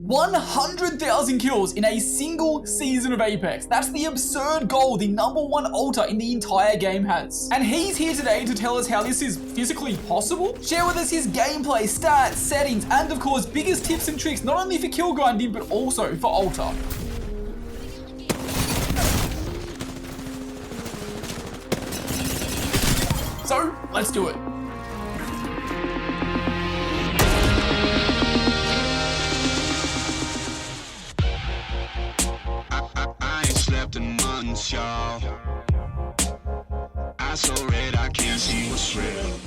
100,000 kills in a single season of Apex. That's the absurd goal the #1 alter in the entire game has. And he's here today to tell us how this is physically possible, share with us his gameplay, stats, settings, and of course, biggest tips and tricks, not only for kill grinding, but also for alter. So, let's do it. I ain't slept in months, y'all. I so red I can't see what's real.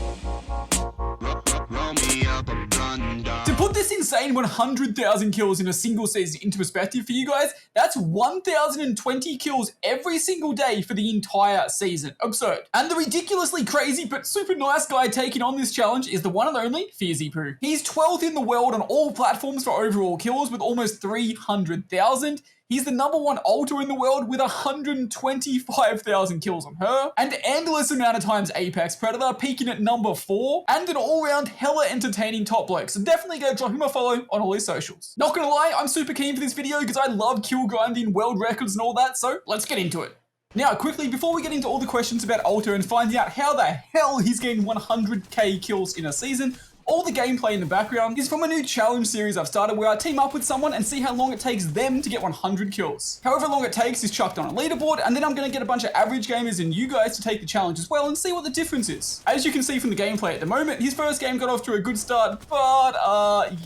Roll me up a blunt, dog. To put this insane 100,000 kills in a single season into perspective for you guys, that's 1,020 kills every single day for the entire season. Absurd. And the ridiculously crazy but super nice guy taking on this challenge is the one and only Fizzy. He's 12th in the world on all platforms for overall kills with almost 300,000. He's the #1 alter in the world with 125,000 kills on her, and endless amount of times Apex Predator, peaking at #4, and an all-round hella entertaining top bloke. So definitely go drop him a follow on all his socials. Not gonna lie, I'm super keen for this video because I love kill grinding, world records and all that, so let's get into it. Now, quickly, before we get into all the questions about alter and finding out how the hell he's getting 100k kills in a season, all the gameplay in the background is from a new challenge series I've started where I team up with someone and see how long it takes them to get 100 kills. However long it takes is chucked on a leaderboard, and then I'm going to get a bunch of average gamers and you guys to take the challenge as well and see what the difference is. As you can see from the gameplay at the moment, his first game got off to a good start, but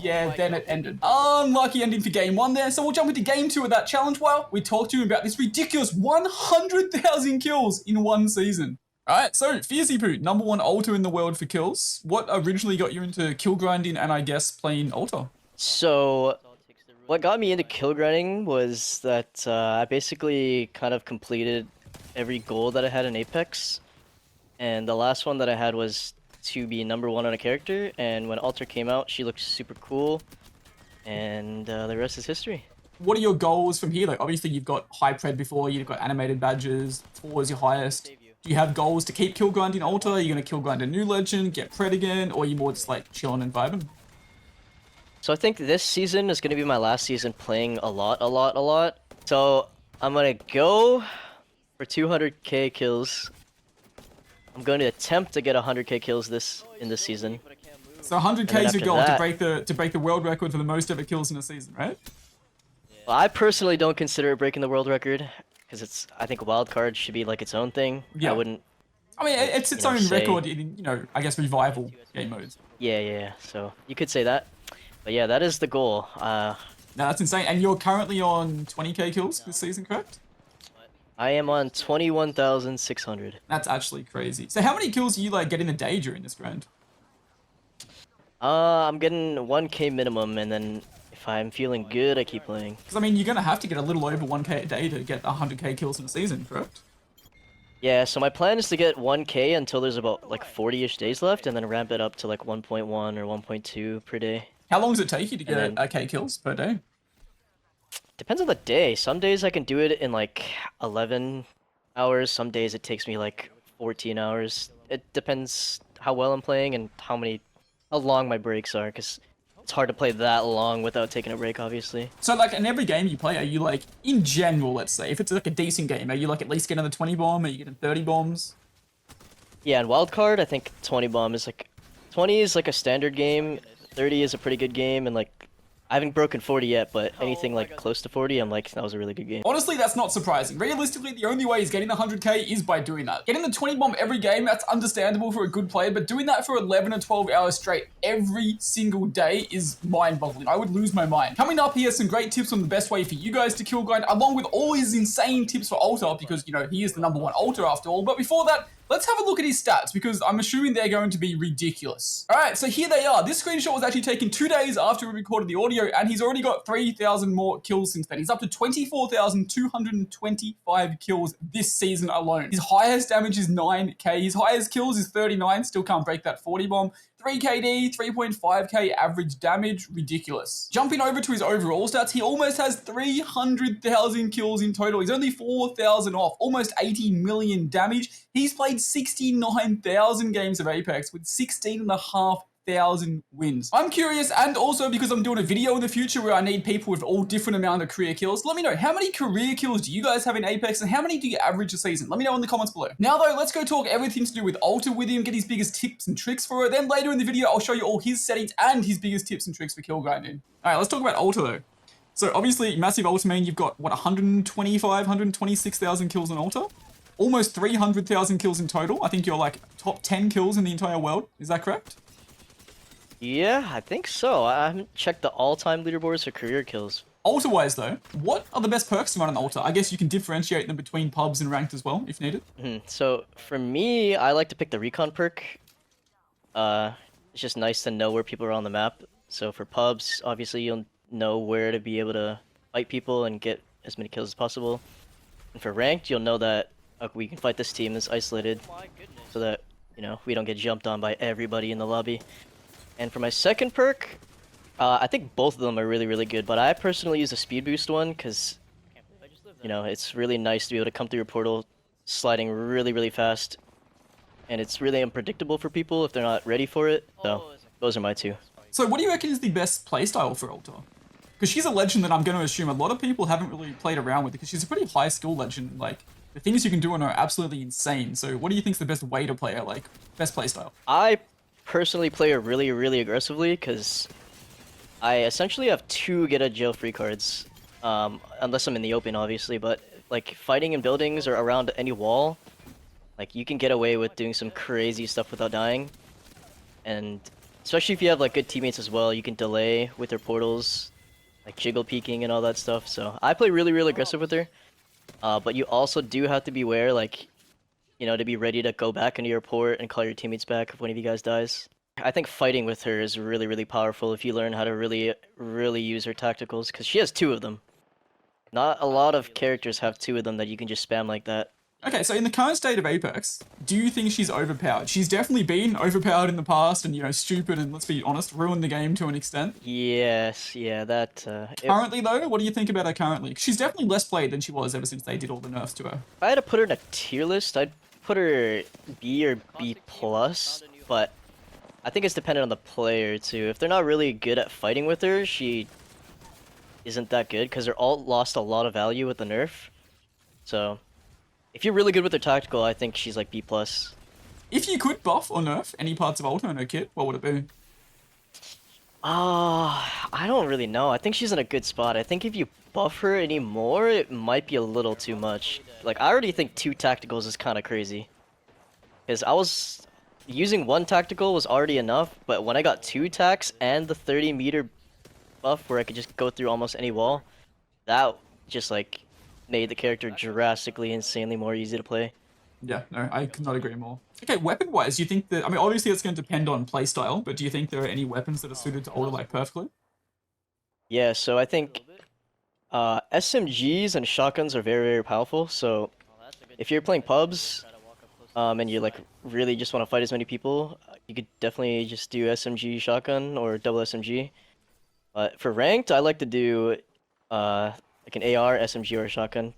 yeah, then it ended. Unlucky ending for game 1 there, so we'll jump into game 2 of that challenge while we talk to him about this ridiculous 100,000 kills in one season. Alright, so Fizzy, #1 alter in the world for kills. What originally got you into kill grinding and I guess playing alter? So, what got me into kill grinding was that I basically kind of completed every goal that I had in Apex. And the last one that I had was to be #1 on a character, and when alter came out, she looked super cool, and the rest is history. What are your goals from here? Like, obviously you've got high pred before, you've got animated badges, 4 is your highest. Do you have goals to keep kill grinding alter? Are you going to kill grind a new legend, get pred again, or are you more just like chilling and vibing? So I think this season is going to be my last season playing a lot. So I'm going to go for 200k kills. I'm going to attempt to get 100k kills in this season. So 100k is your goal that, to break the world record for the most ever kills in a season, right? Well, I personally don't consider it breaking the world record, because I think wildcard should be like its own thing. Yeah. I wouldn't. I mean, it's its own record in, I guess, revival game modes. Yeah. So you could say that. But yeah, that is the goal. No, that's insane. And you're currently on 20k kills this season, correct? I am on 21,600. That's actually crazy. So how many kills do you like get in a day during this grind? I'm getting 1k minimum, and then if I'm feeling good, I keep playing. Because I mean, you're gonna have to get a little over 1k a day to get 100k kills in a season, correct? Yeah, so my plan is to get 1k until there's about like 40-ish days left, and then ramp it up to like 1.1 or 1.2 per day. How long does it take you to get a k kills per day? Depends on the day. Some days I can do it in like 11 hours. Some days it takes me like 14 hours. It depends how well I'm playing and how long my breaks are, because it's hard to play that long without taking a break, obviously. So like in every game you play, are you like, in general, let's say, if it's like a decent game, are you like at least getting the 20 bomb? Are you getting 30 bombs? Yeah, in wildcard, I think 20 bomb is like... 20 is like a standard game, 30 is a pretty good game, and like... I haven't broken 40 yet, but anything like close to 40, I'm like, that was a really good game. Honestly, that's not surprising. Realistically, the only way he's getting 100k is by doing that. Getting the 20 bomb every game, that's understandable for a good player, but doing that for 11 or 12 hours straight every single day is mind-boggling. I would lose my mind. Coming up, he has some great tips on the best way for you guys to kill grind, along with all his insane tips for alter, because, he is the #1 alter after all. But before that, let's have a look at his stats, because I'm assuming they're going to be ridiculous. All right, so here they are. This screenshot was actually taken 2 days after we recorded the audio, and he's already got 3,000 more kills since then. He's up to 24,225 kills this season alone. His highest damage is 9k. His highest kills is 39. Still can't break that 40 bomb. 3KD, 3.5k average damage, ridiculous. Jumping over to his overall stats, he almost has 300,000 kills in total. He's only 4,000 off, almost 80 million damage. He's played 69,000 games of Apex with 16,500 1,000 wins. I'm curious, and also because I'm doing a video in the future where I need people with all different amount of career kills, let me know, how many career kills do you guys have in Apex, and how many do you average a season? Let me know in the comments below. Now though, let's go talk everything to do with Alter with him, get his biggest tips and tricks for it. Then later in the video, I'll show you all his settings and his biggest tips and tricks for kill grinding. Alright, let's talk about Alter though. So obviously, massive Alter main, you've got, what, 125, 126,000 kills on Alter? Almost 300,000 kills in total. I think you're like top 10 kills in the entire world. Is that correct? Yeah, I think so. I haven't checked the all-time leaderboards for career kills. Alter-wise though, what are the best perks to run on Alter? I guess you can differentiate them between pubs and ranked as well, if needed. So for me, I like to pick the recon perk. It's just nice to know where people are on the map. So for pubs, obviously you'll know where to be able to fight people and get as many kills as possible. And for ranked, you'll know that we can fight this team that's isolated, so that, you know, we don't get jumped on by everybody in the lobby. And for my second perk, I think both of them are really, really good, but I personally use the speed boost one because, you know, it's really nice to be able to come through your portal sliding really, really fast. And it's really unpredictable for people if they're not ready for it. So those are my two. So what do you reckon is the best playstyle for Alter? Because she's a legend that I'm going to assume a lot of people haven't really played around with, because she's a pretty high skill legend. Like, the things you can do on her are absolutely insane. So what do you think is the best way to play her, like, best playstyle? I personally play her really, really aggressively because I essentially have 2 get a jail free cards. Unless I'm in the open, obviously, but like fighting in buildings or around any wall, like you can get away with doing some crazy stuff without dying. And especially if you have like good teammates as well, you can delay with their portals, like jiggle peeking and all that stuff. So I play really, really aggressive with her. But you also do have to beware, like, you know, to be ready to go back into your port and call your teammates back if one of you guys dies. I think fighting with her is really, really powerful if you learn how to really, really use her tacticals, because she has 2 of them. Not a lot of characters have 2 of them that you can just spam like that. Okay, so in the current state of Apex, do you think she's overpowered? She's definitely been overpowered in the past and, you know, stupid and, let's be honest, ruined the game to an extent. Yes, yeah, that... Currently, though, what do you think about her currently? She's definitely less played than she was ever since they did all the nerfs to her. If I had to put her in a tier list, I'd put her B or B+, but I think it's dependent on the player, too. If they're not really good at fighting with her, she isn't that good, because they're all lost a lot of value with the nerf. So... if you're really good with her tactical, I think she's like B+. If you could buff or nerf any parts of Alter in her kit, what would it be? I don't really know. I think she's in a good spot. I think if you buff her anymore, it might be a little too much. Like, I already think 2 tacticals is kind of crazy. Because I was... using 1 tactical was already enough, but when I got 2 tacks and the 30-meter buff where I could just go through almost any wall, that just, like... made the character drastically, insanely more easy to play. Yeah, no, I could not agree more. Okay, weapon-wise, do you think that... I mean, obviously it's going to depend on playstyle, but do you think there are any weapons that are suited to Alter, like, perfectly? Yeah, so I think SMGs and shotguns are very, very powerful, so if you're playing pubs, and you, like, really just want to fight as many people, you could definitely just do SMG shotgun or double SMG. But for ranked, I like to do, like an AR, SMG, or a shotgun.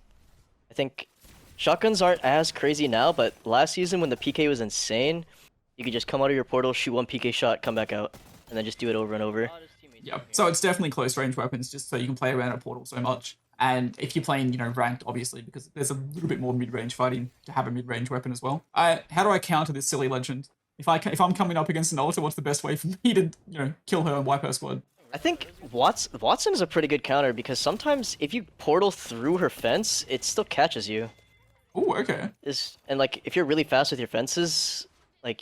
I think shotguns aren't as crazy now, but last season when the PK was insane, you could just come out of your portal, shoot 1 PK shot, come back out, and then just do it over and over. Yeah, so it's definitely close range weapons, just so you can play around a portal so much. And if you're playing, you know, ranked, obviously, because there's a little bit more mid-range fighting to have a mid-range weapon as well. How do I counter this silly legend? If I'm coming up against an Alter, what's the best way for me to, you know, kill her and wipe her squad? I think Watson is a pretty good counter because sometimes if you portal through her fence, it still catches you. Oh, okay. And like if you're really fast with your fences, like,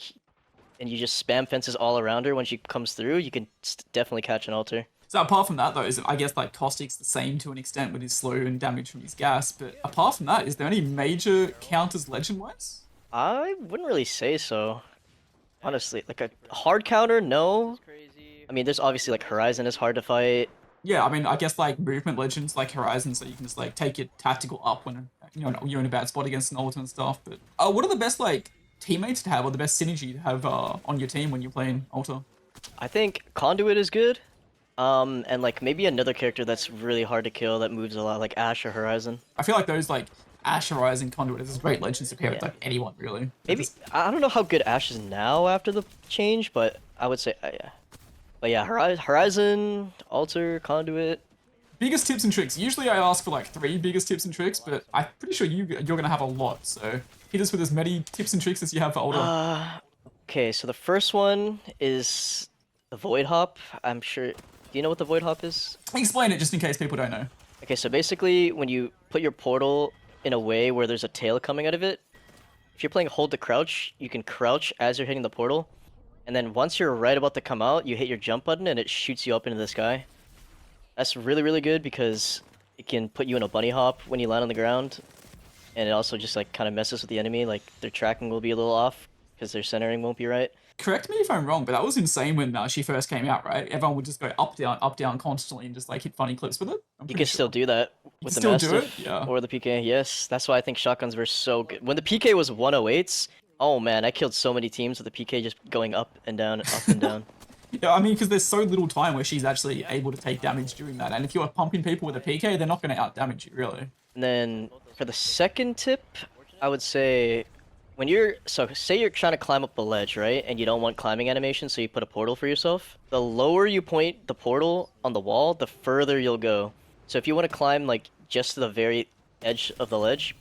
and you just spam fences all around her when she comes through, you can definitely catch an Alter. So apart from that, though, I guess like Caustic's the same to an extent with his slow and damage from his gas. But apart from that, is there any major counters legend-wise? I wouldn't really say so. Honestly, like a hard counter, no. I mean, there's obviously like Horizon is hard to fight. Yeah, I mean, I guess like movement legends like Horizon, so you can just like take your tactical up when, you know, you're in a bad spot against an Alter and stuff. But what are the best like teammates to have, or the best synergy to have on your team when you're playing Alter? I think Conduit is good. And like maybe another character that's really hard to kill that moves a lot, like Ashe or Horizon. I feel like those like Ashe, Horizon, Conduit is great legends to pair with like anyone really. Maybe I don't know how good Ashe is now after the change, but I would say, yeah. But yeah, Horizon, Alter, Conduit. Biggest tips and tricks. Usually I ask for like 3 biggest tips and tricks, but I'm pretty sure you're gonna have a lot. So hit us with as many tips and tricks as you have for Alter. Okay, so the first one is the Void Hop. I'm sure. Do you know what the Void Hop is? Explain it just in case people don't know. Okay, so basically, when you put your portal in a way where there's a tail coming out of it, if you're playing hold to crouch, you can crouch as you're hitting the portal, and then once you're right about to come out, you hit your jump button and it shoots you up into the sky. That's really, really good because it can put you in a bunny hop when you land on the ground, and it also just like kind of messes with the enemy. Like their tracking will be a little off because their centering won't be right. Correct me if I'm wrong, but that was insane when she first came out, right? Everyone would just go up, down constantly and just like hit funny clips with it. You can still do that with the still do Mastiff it? Yeah. or the PK. Yes, that's why I think shotguns were so good. When the PK was 108s, oh man, I killed so many teams with the PK just going up and down, up and down. Yeah, I mean, because there's so little time where she's actually able to take damage during that. And if you're pumping people with a PK, they're not going to out-damage you, really. And then for the second tip, I would say when say you're trying to climb up a ledge, right? And you don't want climbing animation, so you put a portal for yourself. The lower you point the portal on the wall, the further you'll go. So if you want to climb like just to the very edge of the ledge,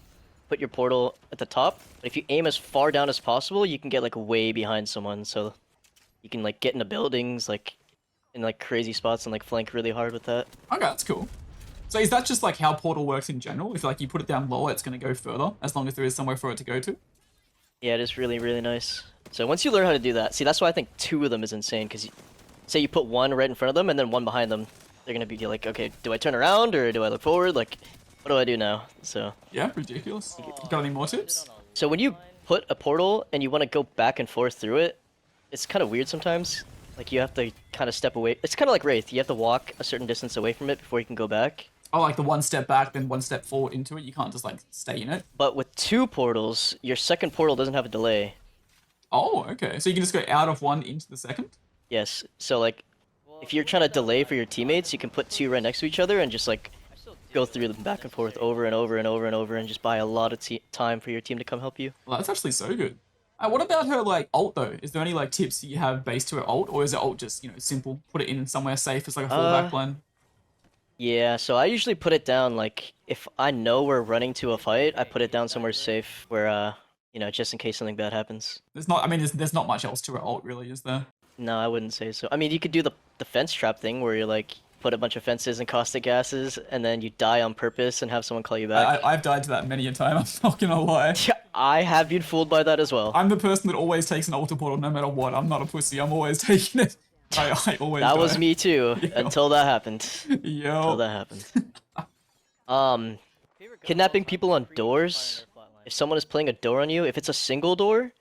put your portal at the top. But if you aim as far down as possible, you can get like way behind someone. So you can like get into buildings like in like crazy spots and like flank really hard with that. Okay, that's cool. So is that just like how Portal works in general? If like you put it down lower, it's going to go further, as long as there is somewhere for it to go to? Yeah, it is really, really nice. So once you learn how to do that, see, that's why I think 2 of them is insane, because say you put one right in front of them and then one behind them, they're going to be like, okay, do I turn around or do I look forward? Like, what do I do now? So Yeah, ridiculous. You got any more tips? so when you put a portal and you want to go back and forth through it, it's kind of weird sometimes. Like, you have to kind of step away. It's kind of like Wraith. You have to walk a certain distance away from it before you can go back. Oh, like the 1 step back, then 1 step forward into it. You can't just like stay in it. But with 2 portals, your second portal doesn't have a delay. Oh, okay. So you can just go out of one into the second? Yes. So like, if you're trying to delay for your teammates, you can put 2 right next to each other and just like go through them back and forth over and over and over and over and just buy a lot of time for your team to come help you. Well, that's actually so good. What about her like ult though? Is there any like tips that you have based to her ult, or is it ult just simple? Put it in somewhere safe as like a fallback plan. Yeah, so I usually put it down like if I know we're running to a fight, I put it down somewhere safe where just in case something bad happens. There's not. I mean, there's not much else to her ult really, is there? No, I wouldn't say so. I mean, you could do the fence trap thing where you like put a bunch of fences and caustic gases, and then you die on purpose and have someone call you back. I've died to that many a time. I'm not gonna lie. Yeah, I have been fooled by that as well. I'm the person that always takes an altar portal no matter what. I'm not a pussy. I'm always taking it. I always. That die. was me too, until that happened. Yo. Until that happened. Kidnapping people on doors. If someone is playing a door on you, if it's a single door,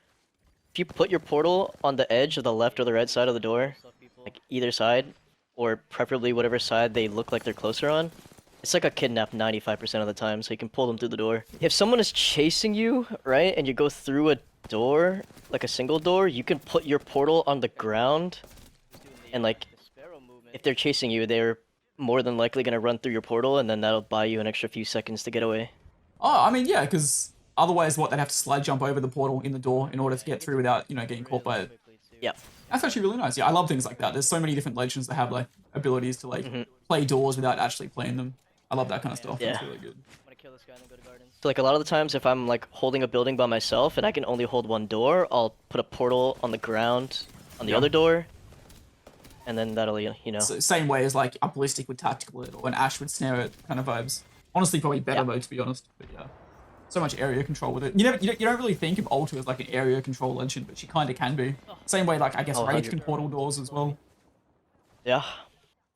if you put your portal on the edge of the left or the right side of the door, like either side, or preferably whatever side they look like they're closer on, it's like a kidnap 95% of the time, so you can pull them through the door. If someone is chasing you, right, and you go through a door, like a single door, you can put your portal on the ground, and like, if they're chasing you, they're more than likely gonna run through your portal, and then that'll buy you an extra few seconds to get away. Oh, I mean, yeah, because otherwise, they'd have to slide jump over the portal in the door in order to get through without, getting caught by it. Yep. That's actually really nice. Yeah, I love things like that. There's so many different legends that have like abilities to like play doors without actually playing them. I love that kind of stuff. Yeah. That's really good. So like a lot of the times if I'm like holding a building by myself and I can only hold one door, I'll put a portal on the ground on the other door, and then that'll, So, same way as like a ballistic would tactical it or an ash would snare it kind of vibes. Honestly, probably better though, to be honest. But yeah. So much area control with it. You don't really think of Alter as like an area control legend, but she kind of can be. Same way, like I guess Wraith can portal doors as well. Yeah.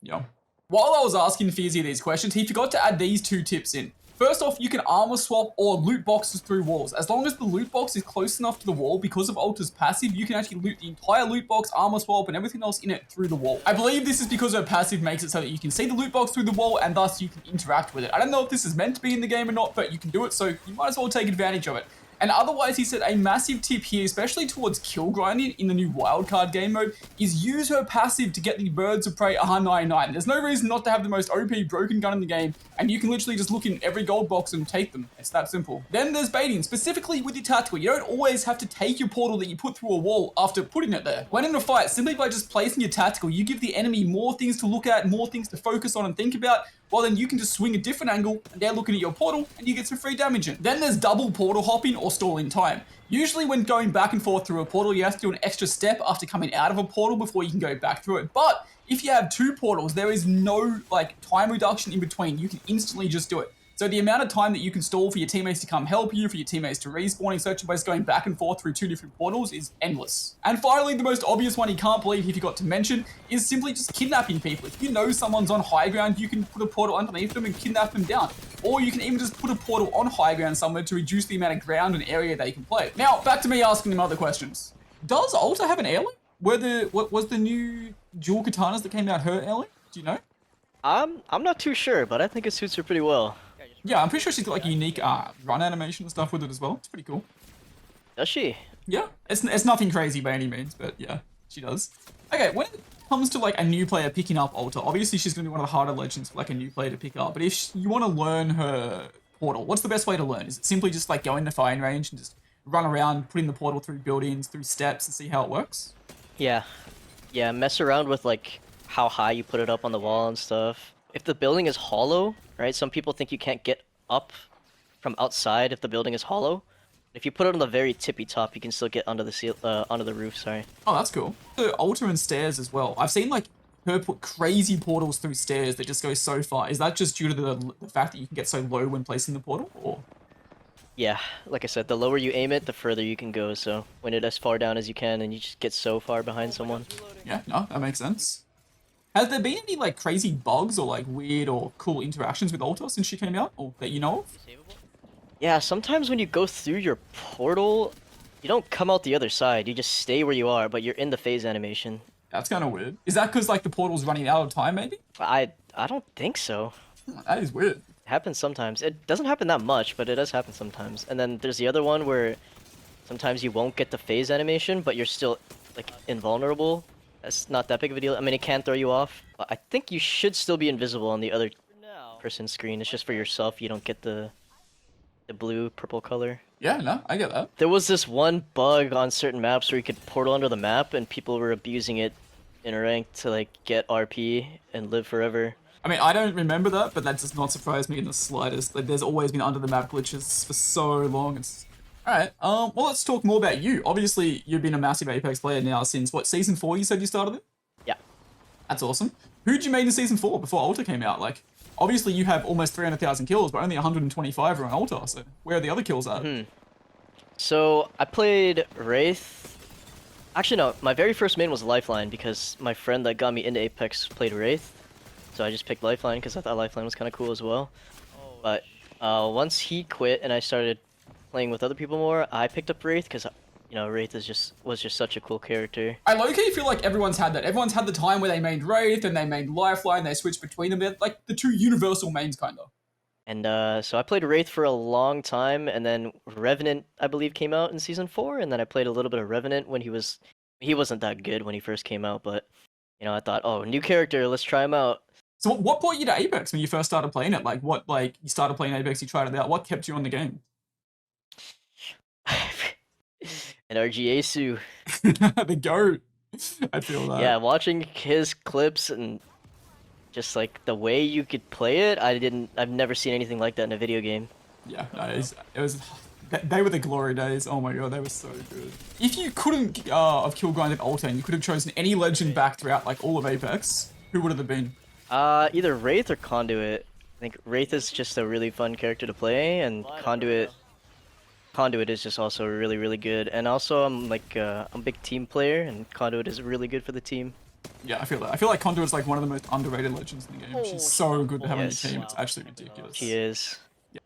Yeah. While I was asking Fizzy these questions, he forgot to add these 2 tips in. First off, you can armor swap or loot boxes through walls. As long as the loot box is close enough to the wall, because of Alter's passive, you can actually loot the entire loot box, armor swap, and everything else in it through the wall. I believe this is because her passive makes it so that you can see the loot box through the wall, and thus you can interact with it. I don't know if this is meant to be in the game or not, but you can do it, so you might as well take advantage of it. And otherwise, he said a massive tip here, especially towards kill grinding in the new wildcard game mode, is use her passive to get the birds of prey R99. There's no reason not to have the most OP broken gun in the game, and you can literally just look in every gold box and take them. It's that simple. Then there's baiting, specifically with your tactical. You don't always have to take your portal that you put through a wall after putting it there. When in a fight, simply by just placing your tactical, you give the enemy more things to look at, more things to focus on and think about, well then you can just swing a different angle and they're looking at your portal and you get some free damage in. Then there's double portal hopping or stalling time. Usually when going back and forth through a portal, you have to do an extra step after coming out of a portal before you can go back through it. But if you have 2 portals, there is no time reduction in between. You can instantly just do it. So the amount of time that you can stall for your teammates to come help you, for your teammates to respawn, etc. by going back and forth through 2 different portals is endless. And finally, the most obvious one you can't believe he forgot to mention is simply just kidnapping people. If you know someone's on high ground, you can put a portal underneath them and kidnap them down. Or you can even just put a portal on high ground somewhere to reduce the amount of ground and area they can play. Now, back to me asking him other questions. Does Alta have an heirloom? What was the new dual katanas that came out her heirloom? Do you know? I'm not too sure, but I think it suits her pretty well. Yeah, I'm pretty sure she's got a unique run animation and stuff with it as well. It's pretty cool. Does she? Yeah, it's nothing crazy by any means, but yeah, she does. Okay, when it comes to a new player picking up Alta, obviously she's going to be one of the harder legends for a new player to pick up, but if you want to learn her portal, what's the best way to learn? Is it simply just go in the firing range and just run around, putting the portal through buildings, through steps and see how it works? Yeah. Yeah, mess around with how high you put it up on the wall and stuff. If the building is hollow, right? Some people think you can't get up from outside if the building is hollow. If you put it on the very tippy top, you can still get under the roof. Sorry. Oh, that's cool. The altar and stairs as well. I've seen her put crazy portals through stairs that just go so far. Is that just due to the fact that you can get so low when placing the portal, or? Yeah, like I said, the lower you aim it, the further you can go. So when it as far down as you can, and you just get so far behind someone. Yeah, no, that makes sense. Has there been any crazy bugs or weird or cool interactions with Alta since she came out, or that you know of? Yeah, sometimes when you go through your portal, you don't come out the other side. You just stay where you are, but you're in the phase animation. That's kind of weird. Is that because the portal's running out of time, maybe? I don't think so. That is weird. It happens sometimes. It doesn't happen that much, but it does happen sometimes. And then there's the other one where sometimes you won't get the phase animation, but you're still invulnerable. That's not that big of a deal. I mean, it can throw you off, but I think you should still be invisible on the other person's screen. It's just for yourself. You don't get the blue, purple color. Yeah, no, I get that. There was this one bug on certain maps where you could portal under the map, and people were abusing it in rank to get RP and live forever. I mean, I don't remember that, but that does not surprise me in the slightest. There's always been under the map glitches for so long. Alright, well, let's talk more about you. Obviously, you've been a massive Apex player now since, what, Season 4 you said you started it? Yeah. That's awesome. Who'd you main in Season 4 before Alta came out? Obviously you have almost 300,000 kills, but only 125 are on Alta, so where are the other kills at? So, I played Wraith. Actually, no, my very first main was Lifeline, because my friend that got me into Apex played Wraith. So I just picked Lifeline, because I thought Lifeline was kind of cool as well. But once he quit and I started playing with other people more, I picked up Wraith because Wraith was just such a cool character. I low-key feel like everyone's had that. Everyone's had the time where they made Wraith and they made Lifeline, they switched between them. They're the 2 universal mains, kind of. And so I played Wraith for a long time, and then Revenant, I believe, came out in Season 4, and then I played a little bit of Revenant when he wasn't that good when he first came out, but I thought, oh, new character, let's try him out. So what brought you to Apex when you first started playing it? You started playing Apex, you tried it out, what kept you on the game? An RGASU. The GOAT. I feel that. Yeah, watching his clips and just the way you could play it, I've never seen anything like that in a video game. Yeah, no, they were the glory days. Oh my god, they were so good. If you couldn't have kill grinded Alta and you could have chosen any legend back throughout all of Apex, who would it have been? Either Wraith or Conduit. I think Wraith is just a really fun character to play, and Conduit is just also really, really good. And also, I'm I'm a big team player, and Conduit is really good for the team. Yeah, I feel that. I feel like Conduit's one of the most underrated legends in the game. She's so good to have on your team. It's actually ridiculous. She is.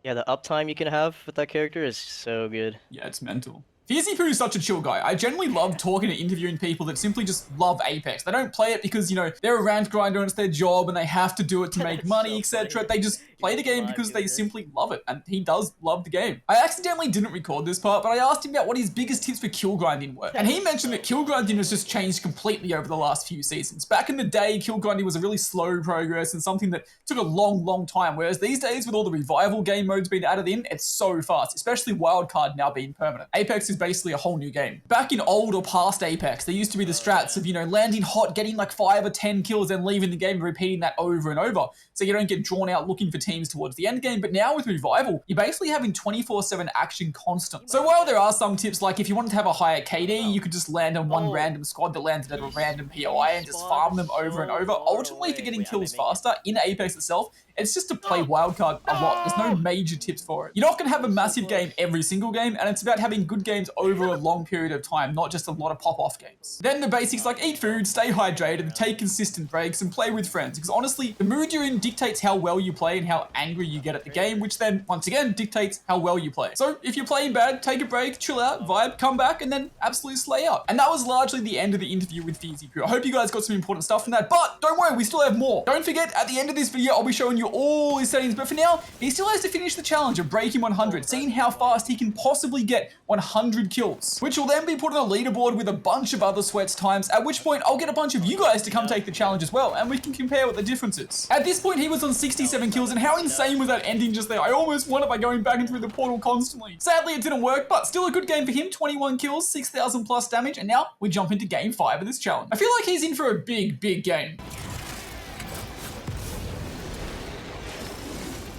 Yeah, the uptime you can have with that character is so good. Yeah, it's mental. Fizzy is such a chill guy. I generally love talking and interviewing people that simply just love Apex. They don't play it because, you know, they're a rank grinder and it's their job and they have to do it to make money, etc. They just play the game because they simply love it, and he does love the game. I accidentally didn't record this part, but I asked him about what his biggest tips for kill grinding were, and he mentioned that kill grinding has just changed completely over the last few seasons. Back in the day, kill grinding was a really slow progress and something that took a long time, whereas these days with all the revival game modes being added in, it's so fast, especially wildcard now being permanent. Apex is basically a whole new game. Back in old or past Apex, there used to be the strats of, you know, landing hot, getting like 5 or 10 kills, then leaving the game and repeating that over and over, so you don't get drawn out looking for teams towards the end game. But now with revival, you're basically having 24/7 action constant. So while there are some tips, like if you wanted to have a higher KD, you could just land on one random squad that landed at a random POI and just farm them over and over. Ultimately, for getting kills faster in Apex itself, it's just to play wildcard a lot. There's no major tips for it. You're not going to have a massive game every single game, and it's about having good games over a long period of time, not just a lot of pop-off games. Then the basics like eat food, stay hydrated, take consistent breaks, and play with friends. Because honestly, the mood you're in dictates how well you play and how angry you get at the game, which then, once again, dictates how well you play. So if you're playing bad, take a break, chill out, vibe, come back, and then absolutely slay out. And that was largely the end of the interview with Fizzy. I hope you guys got some important stuff from that, but don't worry, we still have more. Don't forget, at the end of this video, I'll be showing you all his settings, but for now, he still has to finish the challenge of breaking 100, seeing how fast he can possibly get 100 kills, which will then be put on a leaderboard with a bunch of other sweats times, at which point I'll get a bunch of you guys to come take the challenge as well, and we can compare what the difference is. At this point, he was on 67 kills, and how insane was that ending just there? I almost won it by going back and through the portal constantly. Sadly, it didn't work, but still a good game for him. 21 kills, 6,000 plus damage, and now we jump into game 5 of this challenge. I feel like he's in for a big game.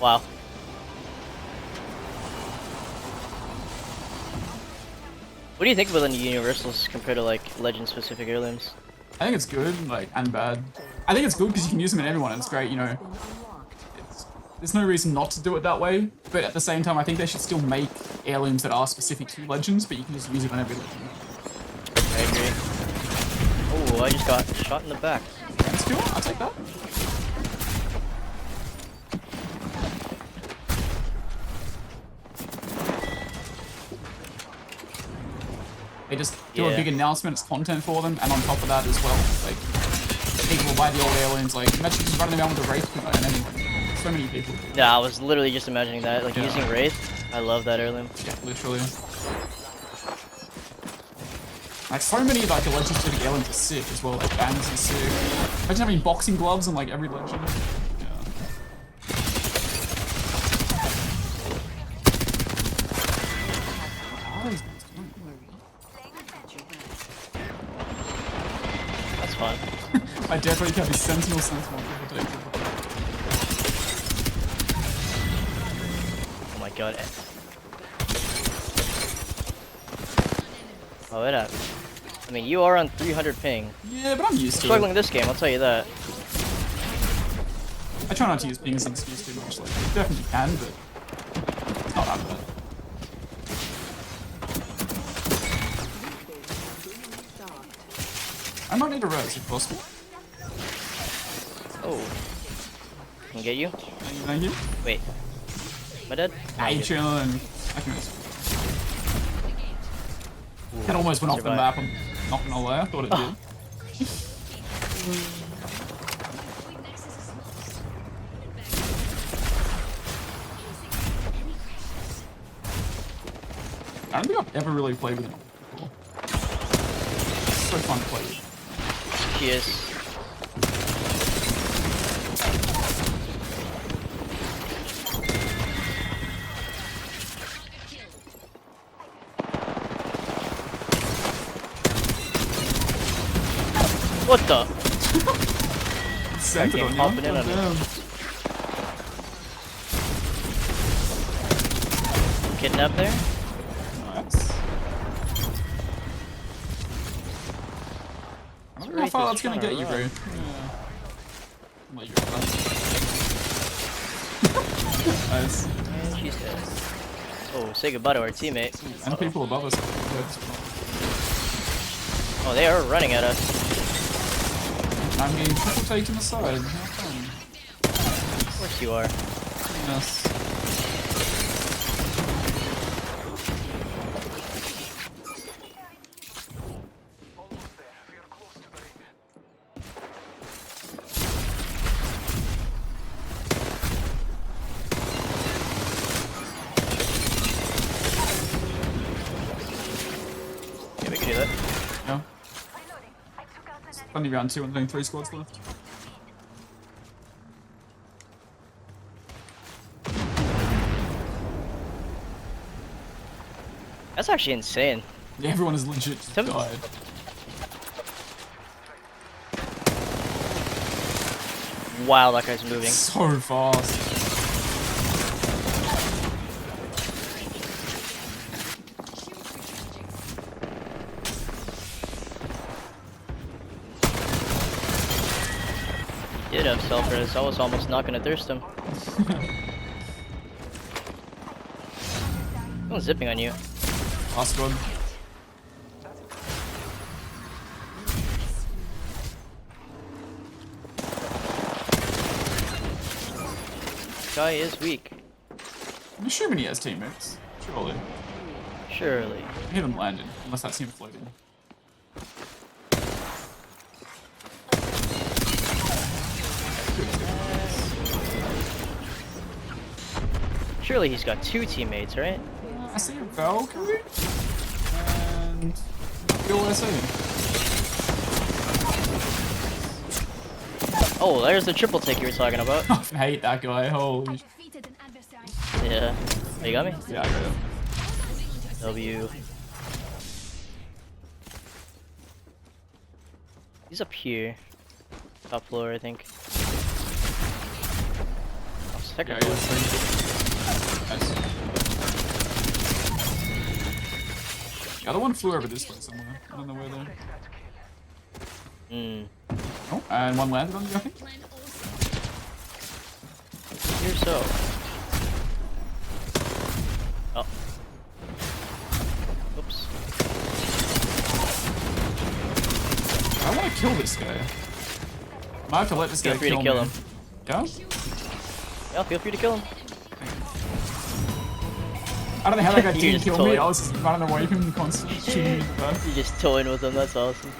Wow. What do you think about the universals compared to like legend specific heirlooms? I think it's good, like, and bad. I think it's good because you can use them in everyone, and it's great, you know. There's no reason not to do it that way, but at the same time, I think they should still make heirlooms that are specific to legends, but you can just use it on every legend. I agree. Oh, I just got shot in the back. That's cool, I'll take that. They just do a big announcement, it's content for them, and on top of that as well, like, people will buy the old heirlooms, like, imagine just running around with a Wraith and anyone. So many people. Yeah, I was literally just imagining that, like using Wraith. I love that heirloom. Yeah, literally. Like, so many, like, the legend specific heirlooms are sick as well, like, banners are sick. Imagine having boxing gloves on, like, every legend. That's fun. I definitely can be sentinel. Oh my god. Oh, it happened. I mean, you are on 300 ping. Yeah, but I'm used to it. Struggling this game, I'll tell you that. I try not to use ping as an excuse too much. Like, you definitely can, but it's not that bad. I might need a res if possible. Oh. Can get you? Thank you. Wait. Am I dead? Hey, chillin'. I can miss. It almost went off the map, I'm not gonna lie, I thought it did. I don't think I've ever really played with him before. It's so fun to play with. She is. What the? Sent it on popping in on me. Kidnap there? Nice. I don't know how far that's gonna get you, bro. Yeah. Like you're nice. And she's dead. Oh, say goodbye to our teammate. And people above us. Oh, they are running at us. I'm getting triple taken aside. How fun. Of course you are. Yes. Only round 2 and only 3 squads left. That's actually insane. Yeah, everyone is legit just died. Wow, that guy's moving. So fast. He did have self-res. I was almost not gonna thirst him. Someone's zipping on you. Last one. Guy is weak. I'm assuming he has teammates. Surely. Surely. He haven't landed, unless that's him floating. Surely he's got 2 teammates, right? I see a Valkyrie and BirnoOCE. Oh, there's the triple tick you were talking about. I hate that guy. Holy. Yeah. Oh, you got me? Yeah, I got it. W. He's up here. Top floor, I think. Oh, second Yeah, floor. Nice. The other one flew over this way somewhere. I don't know where though. Oh, and one landed on you, I think. Here so. Oh. Oops. I want to kill this guy. Might have to let this guy Feel free to kill kill me. him. Go? Yeah, feel free to kill him. I don't know how that guy You didn't just kill told me. him. I was just running away from him constantly shooting him in the back. You're just toying with him, that's awesome.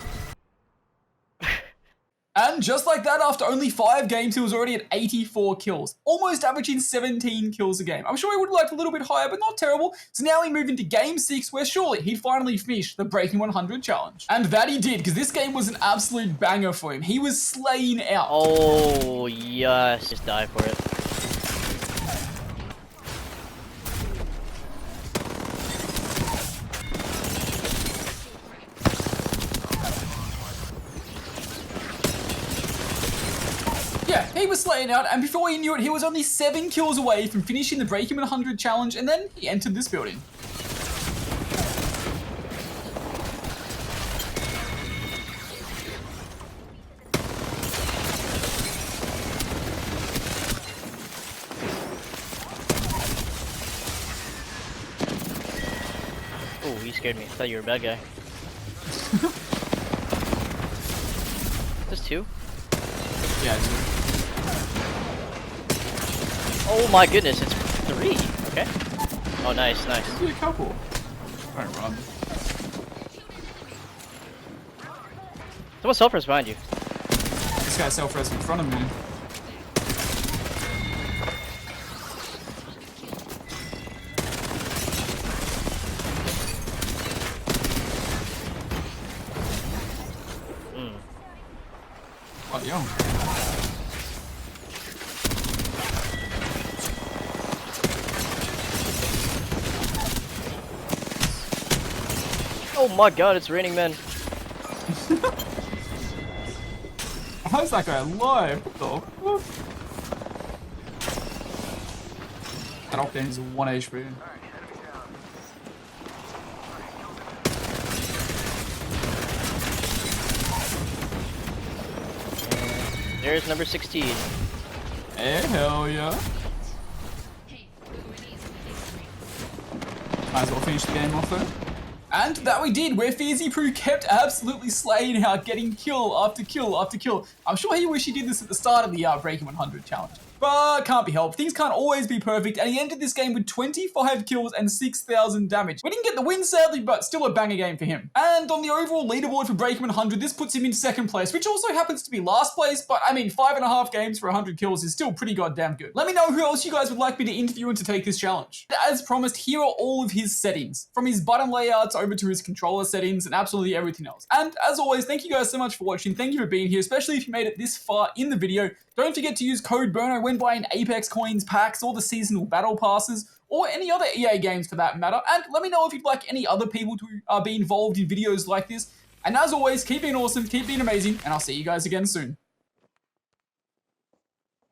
And just like that, after only 5 games, he was already at 84 kills, almost averaging 17 kills a game. I'm sure he would have liked a little bit higher, but not terrible. So now we move into game 6, where surely he'd finally finish the Breaking 100 challenge. And that he did, because this game was an absolute banger for him. He was slaying out. Oh, yes. Just die for it. Yeah, he was slaying out, and before he knew it, he was only 7 kills away from finishing the Breaking 100 challenge, and then he entered this building. Oh, he scared me. I thought you were a bad guy. Just 2? Yeah, dude. Oh my goodness, it's 3. Okay. Oh, nice, nice. Be a couple. Don't run. Someone self-res behind you. This guy's self-res in front of me. Bloody hell. Oh my god, it's raining men. How's that guy alive? What the fuck? That Octane is 1 HP. There's number 16. Hey, hell yeah. Might as well finish the game off though. And that we did, where Fizzy kept absolutely slaying out, getting kill after kill after kill. I'm sure he wished he did this at the start of the Breaking 100 challenge. But can't be helped. Things can't always be perfect, and he entered this game with 25 kills and 6,000 damage. We didn't get the win, sadly, but still a banger game for him. And on the overall leaderboard for Breaking 100, this puts him in second place, which also happens to be last place, but I mean, 5.5 games for 100 kills is still pretty goddamn good. Let me know who else you guys would like me to interview and to take this challenge. As promised, here are all of his settings, from his button layouts over to his controller settings and absolutely everything else. And as always, thank you guys so much for watching. Thank you for being here, especially if you made it this far in the video. Don't forget to use code BirnoOCE when buying Apex coins, packs, or the seasonal battle passes, or any other EA games for that matter. And let me know if you'd like any other people to be involved in videos like this. And as always, keep being awesome, keep being amazing, and I'll see you guys again soon.